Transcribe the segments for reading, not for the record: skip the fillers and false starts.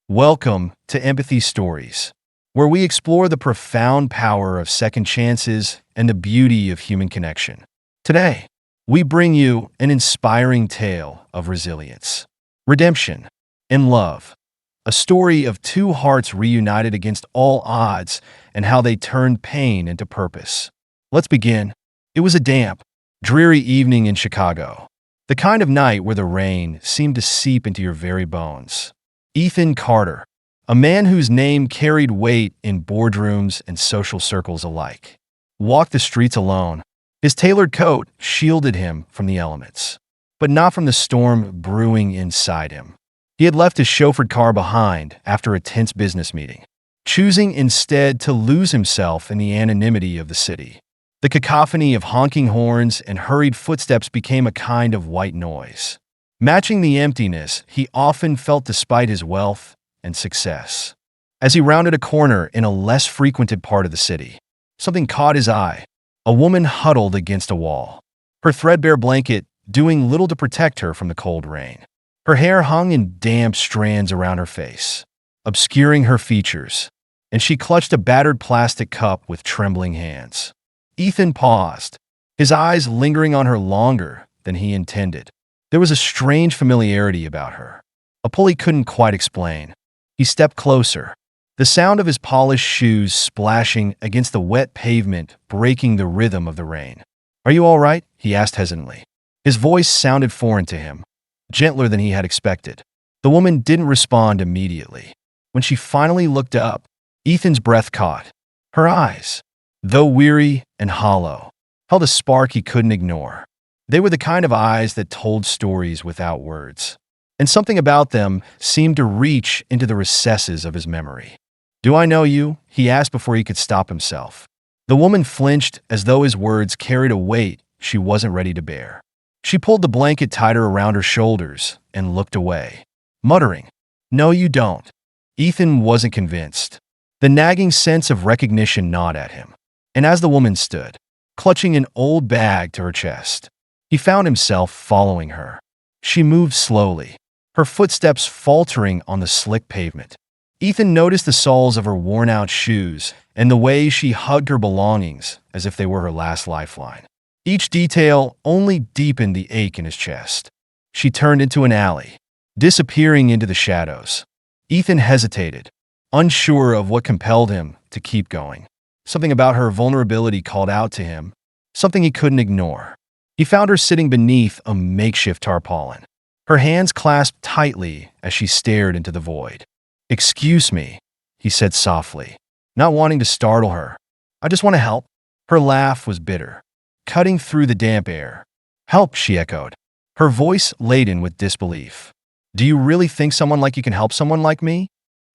Welcome to Empathy Stories, where we explore the profound power of second chances and the beauty of human connection. Today, we bring you an inspiring tale of resilience, redemption, and love, a story of two hearts reunited against all odds and how they turned pain into purpose. Let's begin. It was a damp, dreary evening in Chicago, the kind of night where the rain seemed to seep into your very bones. Ethan Carter, a man whose name carried weight in boardrooms and social circles alike, walked the streets alone. His tailored coat shielded him from the elements, but not from the storm brewing inside him. He had left his chauffeured car behind after a tense business meeting, choosing instead to lose himself in the anonymity of the city. The cacophony of honking horns and hurried footsteps became a kind of white noise, matching the emptiness he often felt despite his wealth and success. As he rounded a corner in a less frequented part of the city, something caught his eye: a woman huddled against a wall, her threadbare blanket doing little to protect her from the cold rain. Her hair hung in damp strands around her face, obscuring her features, and she clutched a battered plastic cup with trembling hands. Ethan paused, his eyes lingering on her longer than he intended. There was a strange familiarity about her, a pull he couldn't quite explain. He stepped closer, the sound of his polished shoes splashing against the wet pavement breaking the rhythm of the rain. "Are you all right?" he asked hesitantly. His voice sounded foreign to him, gentler than he had expected. The woman didn't respond immediately. When she finally looked up, Ethan's breath caught. Her eyes, though weary and hollow, held a spark he couldn't ignore. They were the kind of eyes that told stories without words, and something about them seemed to reach into the recesses of his memory. "Do I know you?" he asked before he could stop himself. The woman flinched as though his words carried a weight she wasn't ready to bear. She pulled the blanket tighter around her shoulders and looked away, muttering, "No, you don't." Ethan wasn't convinced. The nagging sense of recognition gnawed at him, and as the woman stood, clutching an old bag to her chest, he found himself following her. She moved slowly, her footsteps faltering on the slick pavement. Ethan noticed the soles of her worn-out shoes and the way she hugged her belongings as if they were her last lifeline. Each detail only deepened the ache in his chest. She turned into an alley, disappearing into the shadows. Ethan hesitated, unsure of what compelled him to keep going. Something about her vulnerability called out to him, something he couldn't ignore. He found her sitting beneath a makeshift tarpaulin, her hands clasped tightly as she stared into the void. "Excuse me," he said softly, not wanting to startle her. "I just want to help." Her laugh was bitter, cutting through the damp air. "Help," she echoed, her voice laden with disbelief. "Do you really think someone like you can help someone like me?"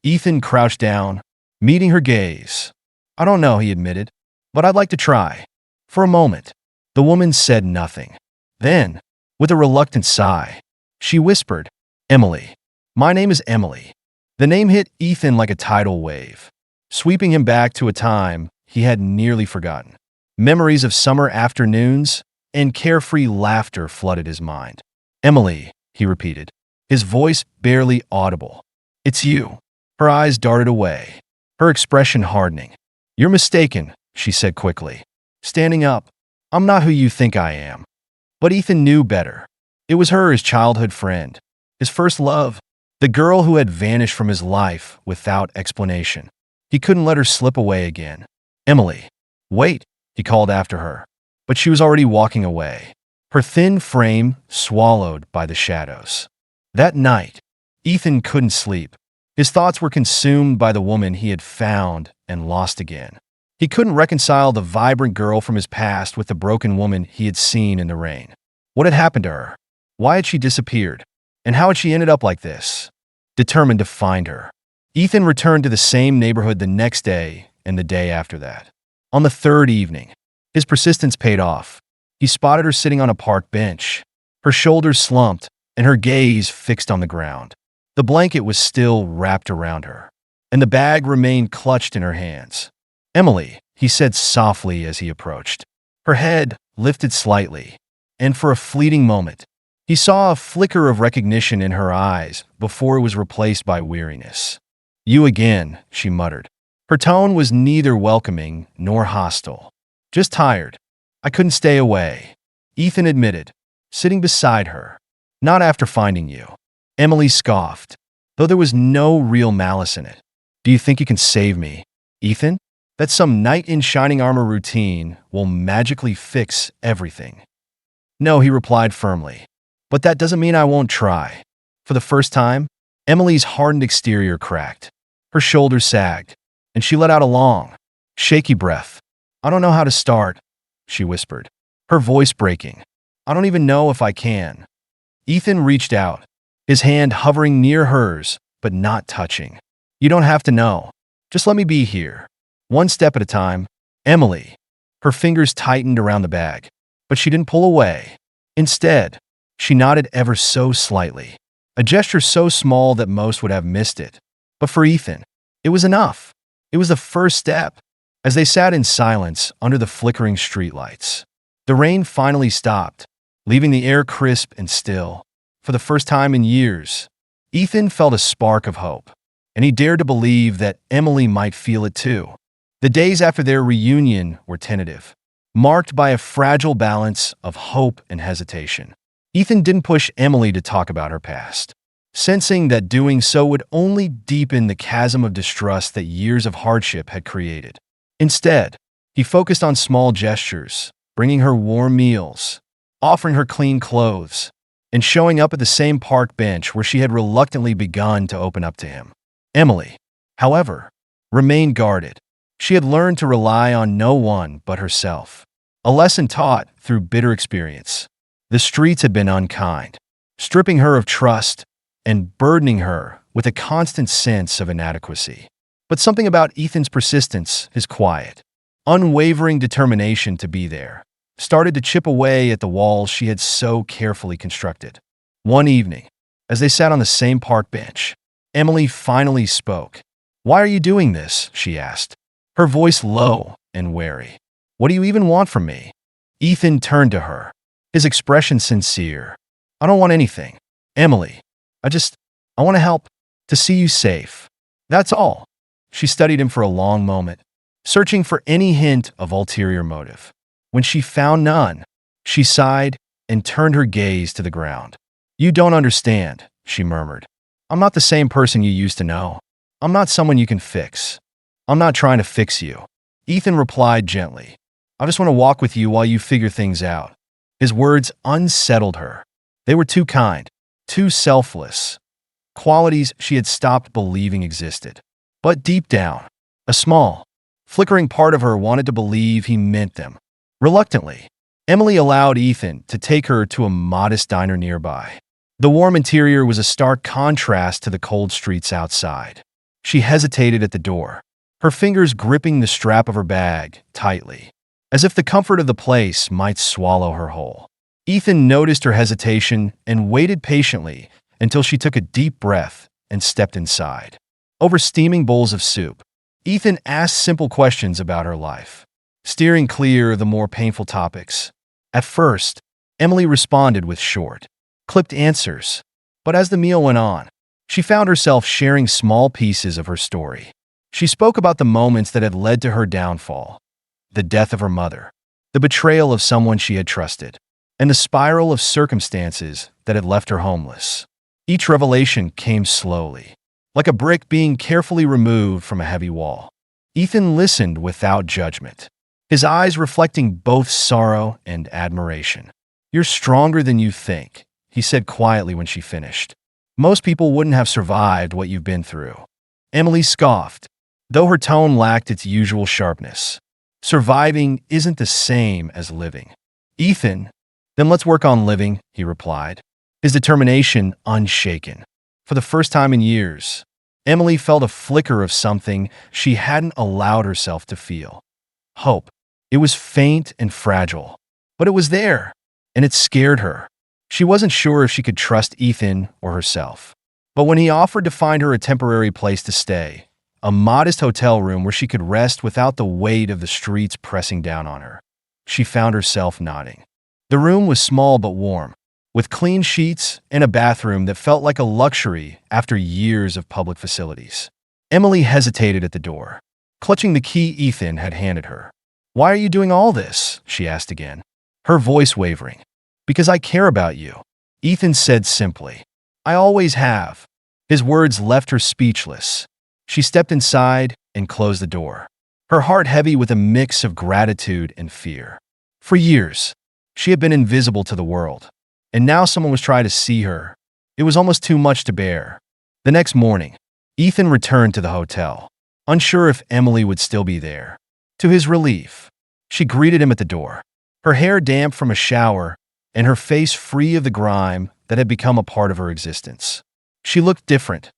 Ethan crouched down, meeting her gaze. "I don't know," he admitted, "but I'd like to try." For a moment, the woman said nothing. Then, with a reluctant sigh, she whispered, "Emily. My name is Emily." The name hit Ethan like a tidal wave, sweeping him back to a time he had nearly forgotten. Memories of summer afternoons and carefree laughter flooded his mind. "Emily," he repeated, his voice barely audible. "It's you." Her eyes darted away, her expression hardening. "You're mistaken," she said quickly, standing up. "I'm not who you think I am." But Ethan knew better. It was her, his childhood friend, his first love, the girl who had vanished from his life without explanation. He couldn't let her slip away again. "Emily, wait," he called after her, but she was already walking away, her thin frame swallowed by the shadows. That night, Ethan couldn't sleep. His thoughts were consumed by the woman he had found and lost again. He couldn't reconcile the vibrant girl from his past with the broken woman he had seen in the rain. What had happened to her? Why had she disappeared? And how had she ended up like this? Determined to find her, Ethan returned to the same neighborhood the next day and the day after that. On the third evening, his persistence paid off. He spotted her sitting on a park bench, her shoulders slumped and her gaze fixed on the ground. The blanket was still wrapped around her, and the bag remained clutched in her hands. "Emily," he said softly as he approached. Her head lifted slightly, and for a fleeting moment, He saw a flicker of recognition in her eyes before it was replaced by weariness. "You again," she muttered. Her tone was neither welcoming nor hostile. "Just tired. I couldn't stay away," Ethan admitted, sitting beside her. "Not after finding you." Emily scoffed, though there was no real malice in it. "Do you think you can save me, Ethan? That some knight in shining armor routine will magically fix everything?" "No," he replied firmly. "But that doesn't mean I won't try." For the first time, Emily's hardened exterior cracked. Her shoulders sagged, and she let out a long, shaky breath. "I don't know how to start," she whispered, her voice breaking. "I don't even know if I can." Ethan reached out, his hand hovering near hers, but not touching. "You don't have to know. Just let me be here. One step at a time." Emily, her fingers tightened around the bag, but she didn't pull away. Instead, she nodded ever so slightly, a gesture so small that most would have missed it. But for Ethan, it was enough. It was the first step. As they sat in silence under the flickering streetlights, the rain finally stopped, leaving the air crisp and still. For the first time in years, Ethan felt a spark of hope, and he dared to believe that Emily might feel it too. The days after their reunion were tentative, marked by a fragile balance of hope and hesitation. Ethan didn't push Emily to talk about her past, sensing that doing so would only deepen the chasm of distrust that years of hardship had created. Instead, he focused on small gestures, bringing her warm meals, offering her clean clothes, and showing up at the same park bench where she had reluctantly begun to open up to him. Emily, however, remained guarded. She had learned to rely on no one but herself, a lesson taught through bitter experience. The streets had been unkind, stripping her of trust and burdening her with a constant sense of inadequacy. But something about Ethan's persistence, his quiet, unwavering determination to be there, started to chip away at the walls she had so carefully constructed. One evening, as they sat on the same park bench, Emily finally spoke. "Why are you doing this?" she asked, her voice low and wary. "What do you even want from me?" Ethan turned to her, his expression sincere. "I don't want anything, Emily. I want to help, to see you safe. That's all." She studied him for a long moment, searching for any hint of ulterior motive. When she found none, she sighed and turned her gaze to the ground. "You don't understand," she murmured. "I'm not the same person you used to know. I'm not someone you can fix. I'm not trying to fix you." Ethan replied gently. "I just want to walk with you while you figure things out." His words unsettled her. They were too kind, too selfless, qualities she had stopped believing existed. But deep down, a small, flickering part of her wanted to believe he meant them. Reluctantly, Emily allowed Ethan to take her to a modest diner nearby. The warm interior was a stark contrast to the cold streets outside. She hesitated at the door, her fingers gripping the strap of her bag tightly, as if the comfort of the place might swallow her whole. Ethan noticed her hesitation and waited patiently until she took a deep breath and stepped inside. Over steaming bowls of soup, Ethan asked simple questions about her life, steering clear of the more painful topics. At first, Emily responded with short, clipped answers, but as the meal went on, she found herself sharing small pieces of her story. She spoke about the moments that had led to her downfall, the death of her mother, the betrayal of someone she had trusted, and the spiral of circumstances that had left her homeless. Each revelation came slowly, like a brick being carefully removed from a heavy wall. Ethan listened without judgment, his eyes reflecting both sorrow and admiration. "You're stronger than you think," he said quietly when she finished. "Most people wouldn't have survived what you've been through." Emily scoffed, though her tone lacked its usual sharpness. "Surviving isn't the same as living." "Ethan, then let's work on living," he replied, his determination unshaken. For the first time in years, Emily felt a flicker of something she hadn't allowed herself to feel. Hope. It was faint and fragile, but it was there, and it scared her. She wasn't sure if she could trust Ethan or herself. But when he offered to find her a temporary place to stay, a modest hotel room where she could rest without the weight of the streets pressing down on her, she found herself nodding. The room was small but warm, with clean sheets and a bathroom that felt like a luxury after years of public facilities. Emily hesitated at the door, clutching the key Ethan had handed her. "Why are you doing all this?" she asked again, her voice wavering. "Because I care about you," Ethan said simply. "I always have." His words left her speechless. She stepped inside and closed the door, her heart heavy with a mix of gratitude and fear. For years, she had been invisible to the world, and now someone was trying to see her. It was almost too much to bear. The next morning, Ethan returned to the hotel, unsure if Emily would still be there. To his relief, she greeted him at the door, her hair damp from a shower and her face free of the grime that had become a part of her existence. She looked different,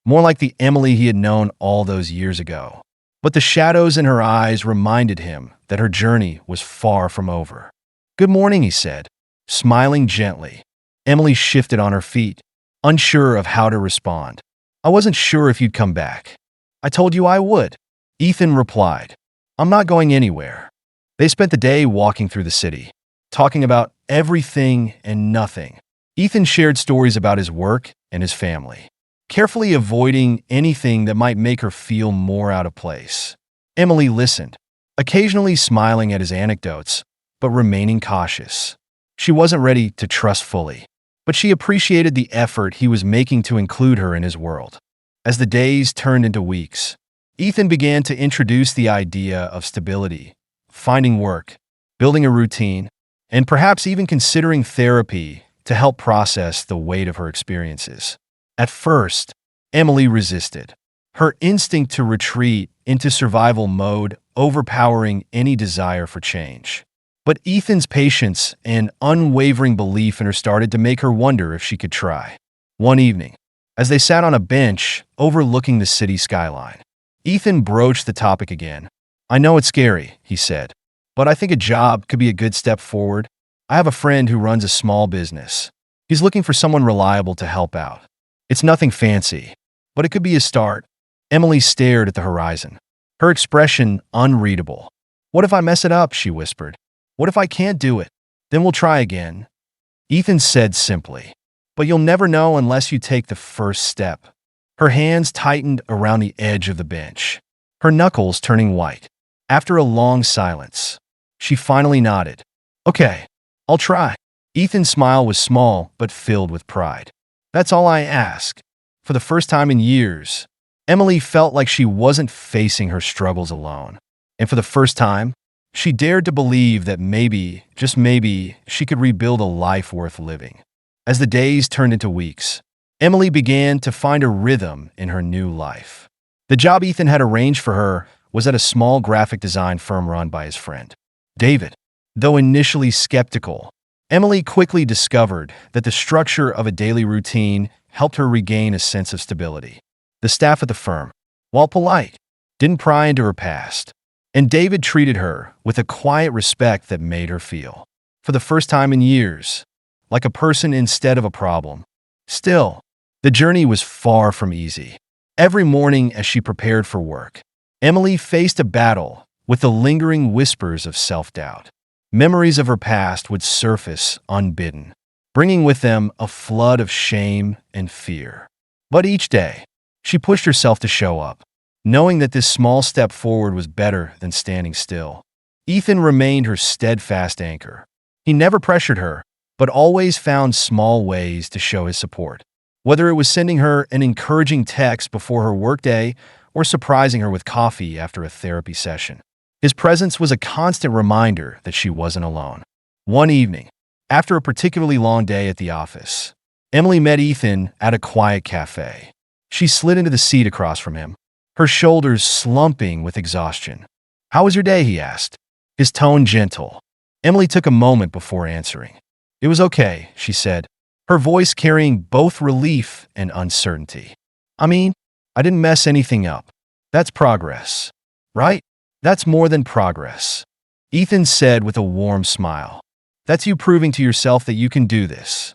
more like the Emily he had known all those years ago. But the shadows in her eyes reminded him that her journey was far from over. "Good morning," he said, smiling gently. Emily shifted on her feet, unsure of how to respond. "I wasn't sure if you'd come back." "I told you I would," Ethan replied. "I'm not going anywhere." They spent the day walking through the city, talking about everything and nothing. Ethan shared stories about his work and his family, carefully avoiding anything that might make her feel more out of place. Emily listened, occasionally smiling at his anecdotes, but remaining cautious. She wasn't ready to trust fully, but she appreciated the effort he was making to include her in his world. As the days turned into weeks, Ethan began to introduce the idea of stability, finding work, building a routine, and perhaps even considering therapy to help process the weight of her experiences. At first, Emily resisted, her instinct to retreat into survival mode overpowering any desire for change. But Ethan's patience and unwavering belief in her started to make her wonder if she could try. One evening, as they sat on a bench overlooking the city skyline, Ethan broached the topic again. "I know it's scary," he said, "but I think a job could be a good step forward. I have a friend who runs a small business. He's looking for someone reliable to help out. It's nothing fancy, but it could be a start." Emily stared at the horizon, her expression unreadable. "What if I mess it up?" she whispered. "What if I can't do it? Then we'll try again." Ethan said simply, "But you'll never know unless you take the first step." Her hands tightened around the edge of the bench, her knuckles turning white. After a long silence, she finally nodded. "Okay, I'll try." Ethan's smile was small but filled with pride. "That's all I ask." For the first time in years, Emily felt like she wasn't facing her struggles alone. And for the first time, she dared to believe that maybe, just maybe, she could rebuild a life worth living. As the days turned into weeks, Emily began to find a rhythm in her new life. The job Ethan had arranged for her was at a small graphic design firm run by his friend, David. Though initially skeptical, Emily quickly discovered that the structure of a daily routine helped her regain a sense of stability. The staff at the firm, while polite, didn't pry into her past, and David treated her with a quiet respect that made her feel, for the first time in years, like a person instead of a problem. Still, the journey was far from easy. Every morning as she prepared for work, Emily faced a battle with the lingering whispers of self-doubt. Memories of her past would surface unbidden, bringing with them a flood of shame and fear. But each day, she pushed herself to show up, knowing that this small step forward was better than standing still. Ethan remained her steadfast anchor. He never pressured her, but always found small ways to show his support. Whether it was sending her an encouraging text before her workday or surprising her with coffee after a therapy session, his presence was a constant reminder that she wasn't alone. One evening, after a particularly long day at the office, Emily met Ethan at a quiet cafe. She slid into the seat across from him, her shoulders slumping with exhaustion. "How was your day?" he asked, his tone gentle. Emily took a moment before answering. "It was okay," she said, her voice carrying both relief and uncertainty. "I mean, I didn't mess anything up. That's progress, right?" "That's more than progress," Ethan said with a warm smile. "That's you proving to yourself that you can do this."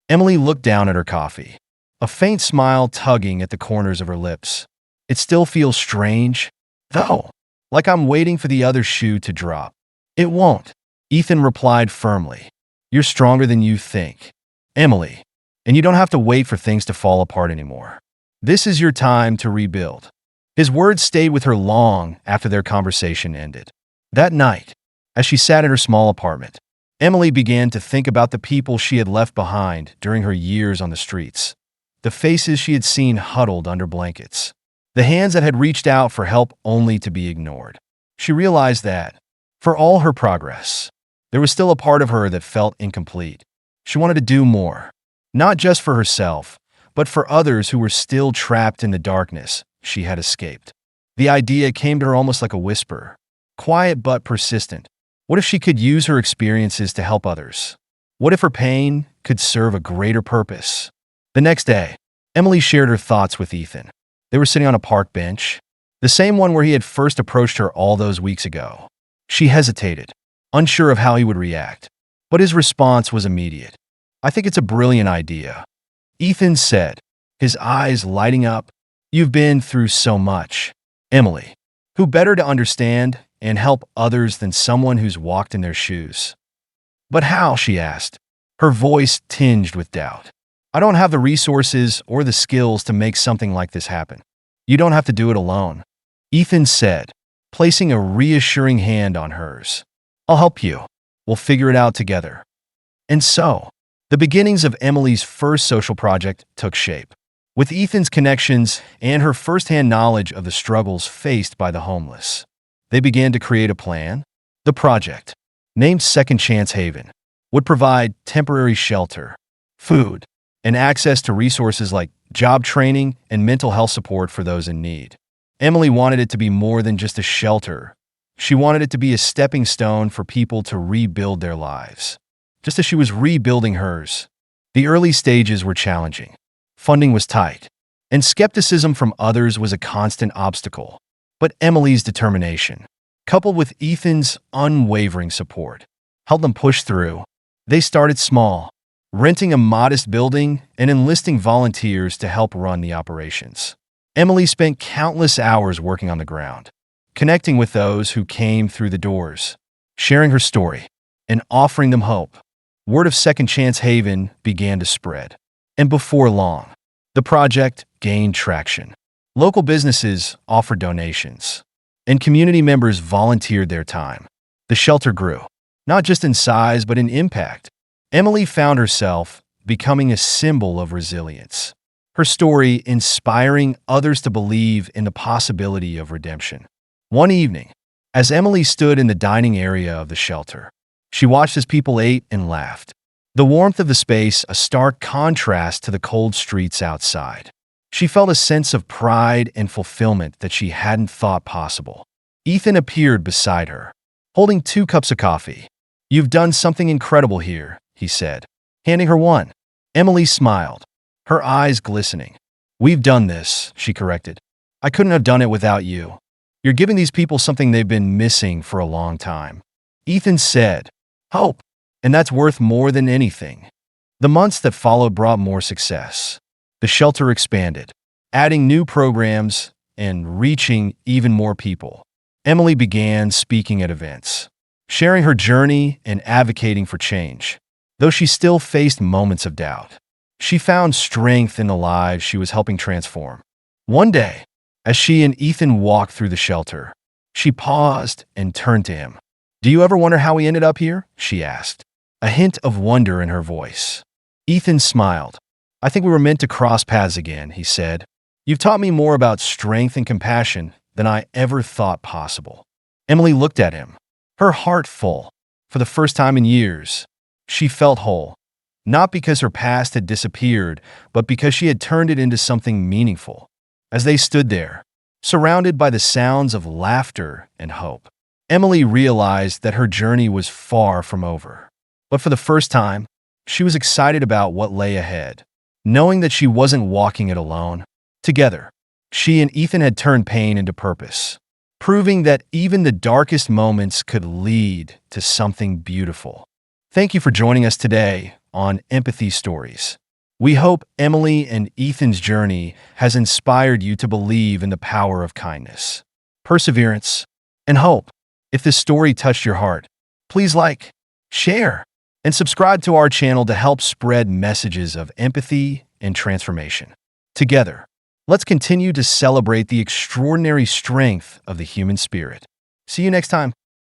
Emily looked down at her coffee, a faint smile tugging at the corners of her lips. "It still feels strange, though, like I'm waiting for the other shoe to drop." "It won't," Ethan replied firmly. "You're stronger than you think." Emily, and you don't have to wait for things to fall apart anymore. This is your time to rebuild. His words stayed with her long after their conversation ended. That night, as she sat in her small apartment, Emily began to think about the people she had left behind during her years on the streets, the faces she had seen huddled under blankets, the hands that had reached out for help only to be ignored. She realized that, for all her progress, there was still a part of her that felt incomplete. She wanted to do more, not just for herself, but for others who were still trapped in the darkness she had escaped. The idea came to her almost like a whisper, quiet but persistent. What if she could use her experiences to help others? What if her pain could serve a greater purpose? The next day, Emily shared her thoughts with Ethan. They were sitting on a park bench, the same one where he had first approached her all those weeks ago. She hesitated, unsure of how he would react, but his response was immediate. "I think it's a brilliant idea," Ethan said, his eyes lighting up. "You've been through so much, Emily. Who better to understand and help others than someone who's walked in their shoes?" "But how?" she asked, her voice tinged with doubt. "I don't have the resources or the skills to make something like this happen." "You don't have to do it alone," Ethan said, placing a reassuring hand on hers. "I'll help you. We'll figure it out together." And so, the beginnings of Emily's first social project took shape. With Ethan's connections and her firsthand knowledge of the struggles faced by the homeless, they began to create a plan. The project, named Second Chance Haven, would provide temporary shelter, food, and access to resources like job training and mental health support for those in need. Emily wanted it to be more than just a shelter. She wanted it to be a stepping stone for people to rebuild their lives, just as she was rebuilding hers. The early stages were challenging. Funding was tight, and skepticism from others was a constant obstacle. But Emily's determination, coupled with Ethan's unwavering support, helped them push through. They started small, renting a modest building and enlisting volunteers to help run the operations. Emily spent countless hours working on the ground, connecting with those who came through the doors, sharing her story, and offering them hope. Word of Second Chance Haven began to spread, and before long, the project gained traction. Local businesses offered donations, and community members volunteered their time. The shelter grew, not just in size but in impact. Emily found herself becoming a symbol of resilience, her story inspiring others to believe in the possibility of redemption. One evening, as Emily stood in the dining area of the shelter, she watched as people ate and laughed. The warmth of the space a stark contrast to the cold streets outside. She felt a sense of pride and fulfillment that she hadn't thought possible. Ethan appeared beside her, holding 2 cups of coffee. "You've done something incredible here," he said, handing her one. Emily smiled, her eyes glistening. "We've done this," she corrected. "I couldn't have done it without you. You're giving these people something they've been missing for a long time." Ethan said, "Hope, and that's worth more than anything." The months that followed brought more success. The shelter expanded, adding new programs and reaching even more people. Emily began speaking at events, sharing her journey and advocating for change. Though she still faced moments of doubt, she found strength in the lives she was helping transform. One day, as she and Ethan walked through the shelter, she paused and turned to him. "Do you ever wonder how we ended up here?" she asked, a hint of wonder in her voice. Ethan smiled. "I think we were meant to cross paths again," he said. "You've taught me more about strength and compassion than I ever thought possible." Emily looked at him, her heart full. For the first time in years, she felt whole, not because her past had disappeared, but because she had turned it into something meaningful. As they stood there, surrounded by the sounds of laughter and hope, Emily realized that her journey was far from over. But for the first time, she was excited about what lay ahead, knowing that she wasn't walking it alone. Together, she and Ethan had turned pain into purpose, proving that even the darkest moments could lead to something beautiful. Thank you for joining us today on Empathy Stories. We hope Emily and Ethan's journey has inspired you to believe in the power of kindness, perseverance, and hope. If this story touched your heart, please like, share, and subscribe to our channel to help spread messages of empathy and transformation. Together, let's continue to celebrate the extraordinary strength of the human spirit. See you next time.